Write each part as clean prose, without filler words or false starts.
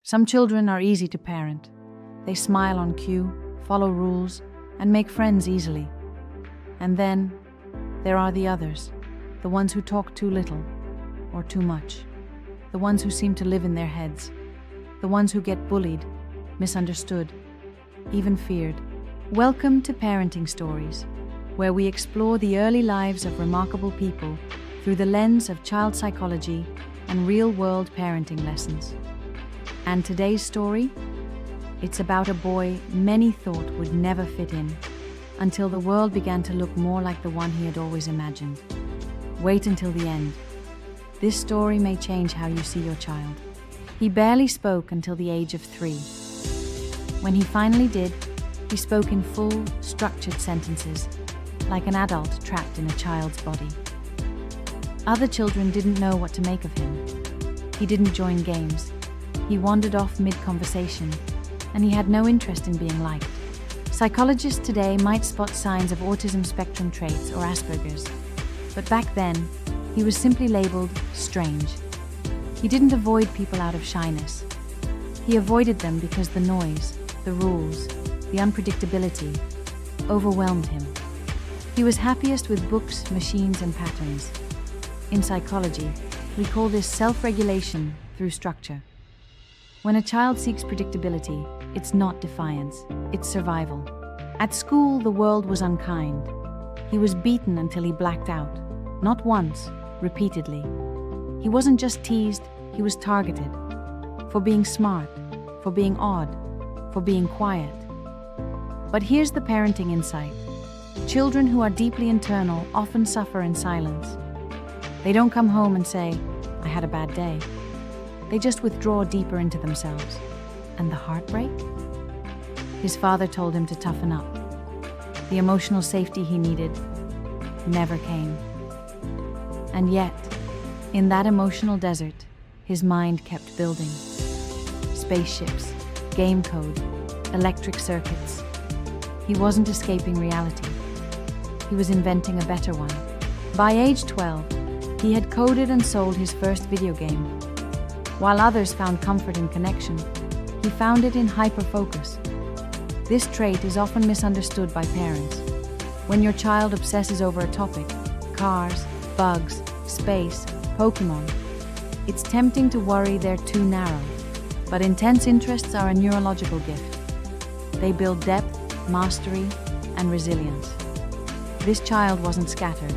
Some children are easy to parent. They smile on cue, follow rules, and make friends easily. And then there are the others, the ones who talk too little or too much, the ones who seem to live in their heads, the ones who get bullied, misunderstood, even feared. Welcome to Parenting Stories, where we explore the early lives of remarkable people through the lens of child psychology and real-world parenting lessons. And today's story? It's about a boy many thought would never fit in, until the world began to look more like the one he had always imagined. Wait until the end. This story may change how you see your child. He barely spoke until the age of 3. When he finally did, he spoke in full, structured sentences, like an adult trapped in a child's body. Other children didn't know what to make of him. He didn't join games. He wandered off mid-conversation, and he had no interest in being liked. Psychologists today might spot signs of autism spectrum traits or Asperger's, but back then, he was simply labeled strange. He didn't avoid people out of shyness. He avoided them because the noise, the rules, the unpredictability overwhelmed him. He was happiest with books, machines, and patterns. In psychology, we call this self-regulation through structure. When a child seeks predictability, it's not defiance, it's survival. At school, the world was unkind. He was beaten until he blacked out. Not once, repeatedly. He wasn't just teased, he was targeted. For being smart, for being odd, for being quiet. But here's the parenting insight. Children who are deeply internal often suffer in silence. They don't come home and say, "I had a bad day." They just withdraw deeper into themselves. And the heartbreak? His father told him to toughen up. The emotional safety he needed never came. And yet, in that emotional desert, his mind kept building. Spaceships, game code, electric circuits. He wasn't escaping reality. He was inventing a better one. By age 12, he had coded and sold his first video game. While others found comfort in connection, he found it in hyperfocus. This trait is often misunderstood by parents. When your child obsesses over a topic, cars, bugs, space, Pokemon, it's tempting to worry they're too narrow. But intense interests are a neurological gift. They build depth, mastery, and resilience. This child wasn't scattered.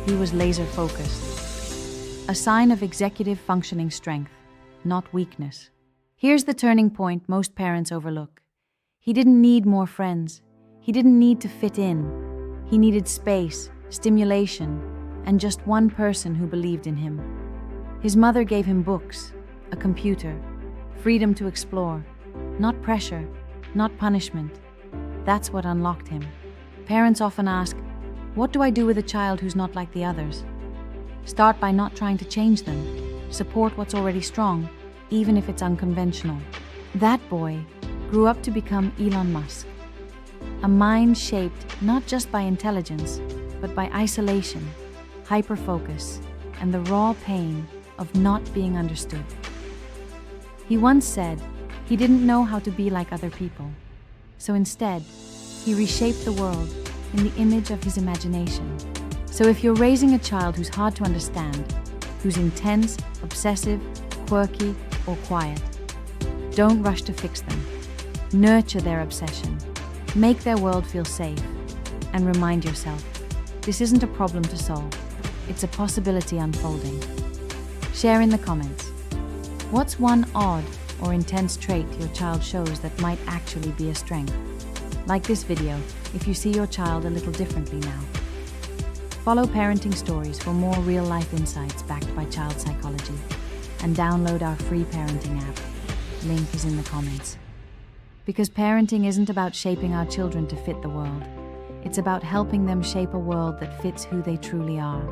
He was laser-focused. A sign of executive functioning strength, not weakness. Here's the turning point most parents overlook. He didn't need more friends. He didn't need to fit in. He needed space, stimulation, and just one person who believed in him. His mother gave him books, a computer, freedom to explore, not pressure, not punishment. That's what unlocked him. Parents often ask, "What do I do with a child who's not like the others?" Start by not trying to change them. Support what's already strong, even if it's unconventional. That boy grew up to become Elon Musk. A mind shaped not just by intelligence, but by isolation, hyperfocus, and the raw pain of not being understood. He once said he didn't know how to be like other people, so instead, he reshaped the world in the image of his imagination. So if you're raising a child who's hard to understand, who's intense, obsessive, quirky, or quiet, don't rush to fix them. Nurture their obsession. Make their world feel safe. And remind yourself, this isn't a problem to solve. It's a possibility unfolding. Share in the comments. What's one odd or intense trait your child shows that might actually be a strength? Like this video if you see your child a little differently now. Follow Parenting Stories for more real-life insights backed by child psychology. And download our free parenting app. Link is in the comments. Because parenting isn't about shaping our children to fit the world. It's about helping them shape a world that fits who they truly are.